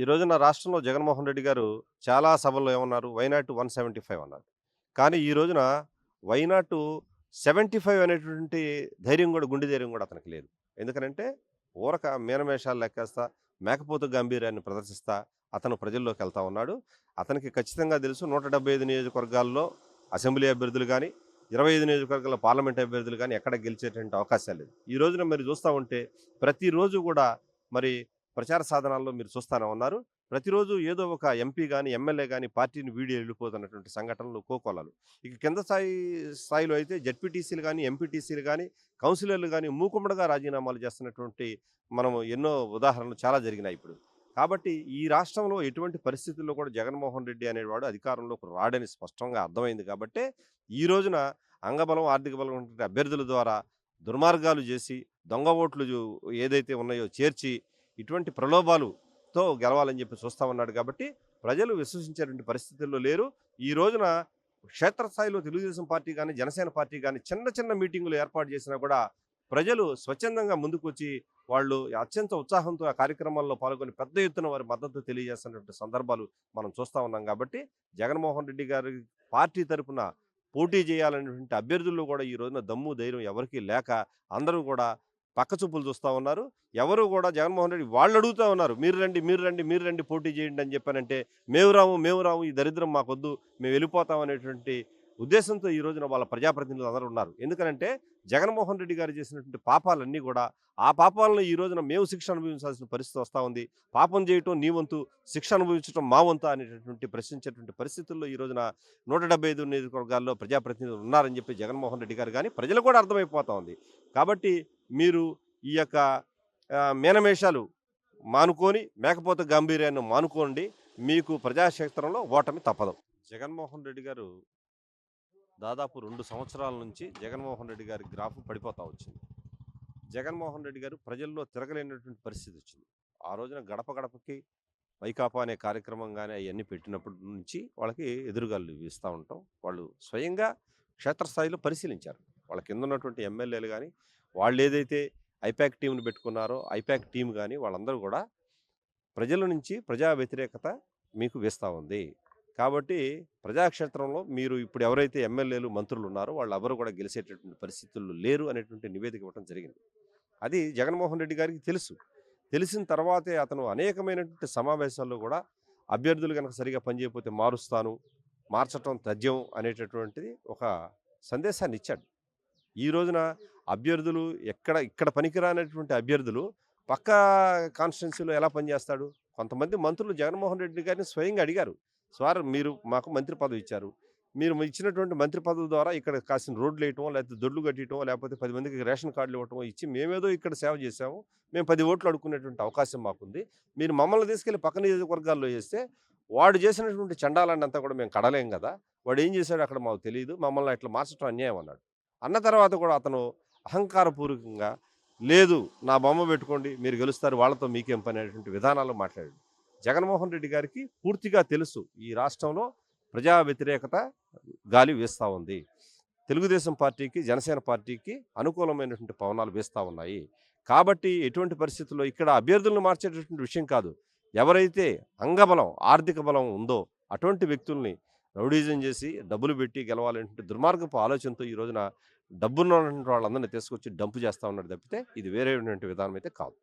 ఈ రోజున రాష్ట్రంలో జగన్మోహన్ రెడ్డి గారు చాలా సభల్లో ఏమన్నారు? వైనాట్ 175 అన్నారు. కానీ ఈ రోజున వైనాట్ 75 అనేటువంటి ధైర్యం గూడా, గుండె ధైర్యం గూడా అతనికి లేదు. ఎందుకనంటే ఊరక మీనమేషాలు లెక్కేస్తా, మేకపోతు గాంభీర్యాన్ని ప్రదర్శిస్తా అతను ప్రజల్లోకెళ్తా ఉన్నాడు. అతనికి ఖచ్చితంగా తెలుసు 175 నియోజకవర్గాల్లో అసెంబ్లీ అభ్యర్థులు గాని, 25 నియోజకవర్గాల్లో పార్లమెంట్ అభ్యర్థులు గాని ఎక్కడ గెలిచేటువంటి అవకాశాలు లేదు. ఈ రోజున మీరు చూస్తా ఉంటే ప్రతిరోజు గూడా మరి ప్రచార సాధనాల్లో మీరు చూస్తానే ఉన్నారు. ప్రతిరోజు ఏదో ఒక ఎంపీ గాని, ఎమ్మెల్యే గాని పార్టీని వీడి ఎళ్ళిపోతున్నటువంటి సంఘటనలు కోకొల్లలు. ఇక కింద స్థాయిలో అయితే జడ్పీటీసీలు గాని, ఎంపీటీసీలు గాని, కౌన్సిలర్‌లు గాని మూకుమ్మడిగా రాజీనామాలు చేస్తున్నటువంటి మనం ఎన్నో ఉదాహరణలు చాలా జరిగినాయి ఇప్పుడు. కాబట్టి ఈ రాష్ట్రంలో ఎటువంటి పరిస్థితుల్లో కూడా జగన్మోహన్ రెడ్డి అనేవాడు అధికారంలోకి రాడని స్పష్టంగా అర్థమైంది కాబట్టే, ఈ రోజున అంగబలం, ఆర్థిక బలం ఉన్నటువంటి అభ్యర్థుల ద్వారా దుర్మార్గాలు జేసి, దొంగ ఓట్లు ఏదైతే ఉన్నాయో చేర్చి ఇటువంటి ప్రలోభాలుతో గెలవాలని చెప్పి చూస్తా ఉన్నాడు కాబట్టి, ప్రజలు విశ్వసించేటువంటి పరిస్థితుల్లో లేరు. ఈ రోజున క్షేత్రస్థాయిలో తెలుగుదేశం పార్టీ గాని, జనసేన పార్టీ గాని చిన్న చిన్న మీటింగులు ఏర్పాటు చేసినా కూడా ప్రజలు స్వచ్ఛందంగా ముందుకొచ్చి వాళ్ళు అత్యంత ఉత్సాహంతో ఆ కార్యక్రమాల్లో పాల్గొని పెద్ద ఎత్తున వారి మద్దతు తెలియజేస్తున్నటువంటి సందర్భాలు మనం చూస్తా ఉన్నాం కాబట్టి, జగన్మోహన్ రెడ్డి గారి పార్టీ తరపున పోటీ చేయాలనేటువంటి అభ్యర్థుల్లో కూడా ఈ రోజున దమ్ము, ధైర్యం ఎవరికీ లేక అందరూ కూడా పక్కచూపులు చూస్తా ఉన్నారు. ఎవరు గూడా జగన్మోహన్ రెడ్డి వాళ్ళడుగుతా ఉన్నారు. "మీరు రండి, మీరు రండి, మీరు రండి పోటీ చేయండి" అని చెప్పానంటే, "మేము రాము, మేము రాము. ఈ దరిద్రం మాకొద్దు. మేము వెళ్ళిపోతాం" అనేటువంటి ఉద్దేశంతో ఈ రోజున వాళ్ళ ప్రజాప్రతినిధులు అందరూ ఉన్నారు. ఎందుకనంటే, జగన్మోహన్ రెడ్డి గారు చేసినటువంటి పాపాలన్నీ గూడా, ఆ పాపాలను ఈ రోజున మేము శిక్ష అనుభవించాల్సిన పరిస్థితి వస్తా ఉంది. పాపం చేయటం నీ వంతు, శిక్ష అనుభవించటం మా వంతా అనేటటువంటి ప్రశ్నించేటువంటి పరిస్థితుల్లో ఈ రోజున 175 నియోజకవర్గాల్లో ప్రజాప్రతినిధులు ఉన్నారని చెప్పి జగన్మోహన్ రెడ్డి గారు గాని, ప్రజలకు కూడా అర్థమైపోతా ఉంది. కాబట్టి మీరు ఈ యొక్క మీనమేషాలు మానుకొని, మేకపోతు గాంభీర్యాన్ని మానుకోండి. మీకు ప్రజాక్షేత్రంలో ఓటమి తప్పదు. జగన్మోహన్ రెడ్డి గారు దాదాపు 2 సంవత్సరాల నుంచి జగన్మోహన్ రెడ్డి గారి గ్రాఫ్ పడిపోతా వచ్చింది. జగన్మోహన్ రెడ్డి గారు ప్రజల్లో తిరగలేనటువంటి పరిస్థితి వచ్చింది. ఆ రోజున గడప గడపకి వైకాపా అనే కార్యక్రమం గాని అయన్నీ పెట్టినప్పటి నుంచి వాళ్ళకి ఎదురుగాలు వీస్తా ఉంటాం. వాళ్ళు స్వయంగా క్షేత్రస్థాయిలో పరిశీలించారు. వాళ్ళ కిందున్నటువంటి ఎమ్మెల్యేలు గాని, వాళ్ళేదైతే ఐపాక్ టీమ్‌ని పెట్టుకున్నారో, ఐపాక్ టీమ్ గాని వాళ్ళందరూ గూడా ప్రజల నుంచి ప్రజా వ్యతిరేకత మీకు వీస్తా ఉంది. కాబట్టి ప్రజాక్షేత్రంలో మీరు ఇప్పుడు ఎవరైతే ఎమ్మెల్యేలు, మంత్రులున్నారో వాళ్ళెవరు కూడా గెలిసేటటువంటి పరిస్థితుల్లో లేరు అనేటువంటి నివేదిక ఇవ్వటం జరిగింది. అది జగన్మోహన్ రెడ్డి గారికి తెలుసు. తెలిసిన తర్వాతే అతను అనేకమైనటువంటి సమావేశాల్లో గూడా అభ్యర్థులు గనక సరిగ్గా పనిచేయకపోతే మారుస్తాను, మార్చటం తథ్యం అనేటటువంటిది ఒక సందేశాన్నిచ్చాడు. ఈ రోజున అభ్యర్థులు ఇక్కడ పనికిరానటువంటి అభ్యర్థులు పక్కా కాన్స్టిట్యున్సీలో ఎలా పనిచేస్తాడు? కొంతమంది మంత్రులు జగన్మోహన్ రెడ్డి గారిని స్వయంగా అడిగారు. "సార్ మీరు మాకు మంత్రి పదవి ఇచ్చారు. మీరు ఇచ్చినటువంటి మంత్రి పదవి ద్వారా ఇక్కడ కాసిన రోడ్లేయటమో, లేకపోతే దొడ్లు కట్టియటమో, లేకపోతే 10 మందికి రేషన్ కార్డులు ఇవ్వటమో ఇచ్చి మేమేదో ఇక్కడ సేవ చేశాము. మేము 10 ఓట్లు అడుక్కునేటువంటి అవకాశం మాకుంది. మీరు మమ్మల్ని తీసుకెళ్ళి పక్క నియోజకవర్గాల్లో ఏస్తే వాడు చేసినటువంటి చండాలాన్నంతా కూడా మేము కడలేం గదా! వాడేం చేశాడో అక్కడ మాకు తెలీదు. మమ్మల్ని ఇట్లా మార్చటం అన్యాయం" అన్నాడు. అన్న తర్వాత కూడా అతను అహంకారపూర్వకంగా లేదు నా బొమ్మ పెట్టుకోండి మీరు గెలుస్తారు వాళ్ళతో మీకేం పని అనేటువంటి విధానాల్లో మాట్లాడాడు. జగన్మోహన్ రెడ్డి గారికి పూర్తిగా తెలుసు ఈ రాష్ట్రంలో ప్రజా వ్యతిరేకత గాలి వీస్తా ఉంది. తెలుగుదేశం పార్టీకి, జనసేన పార్టీకి అనుకూలమైనటువంటి పవనాలు వీస్తా ఉన్నాయి. కాబట్టి ఎటువంటి పరిస్థితుల్లో ఇక్కడ అభ్యర్థులను మార్చేటటువంటి విషయం కాదు. ఎవరైతే అంగబలం, ఆర్థిక బలం ఉందో అటువంటి వ్యక్తుల్ని రౌడీజం చేసి డబ్బులు పెట్టి గెలవాలనేటువంటి దుర్మార్గపు ఆలోచనతో ఈ రోజున డబ్బున్నటువంటి వాళ్ళందరిని తీసుకొచ్చి డంప్ చేస్తా ఉన్నాడు తప్పితే ఇది వేరేటువంటి విధానం అయితే కాదు.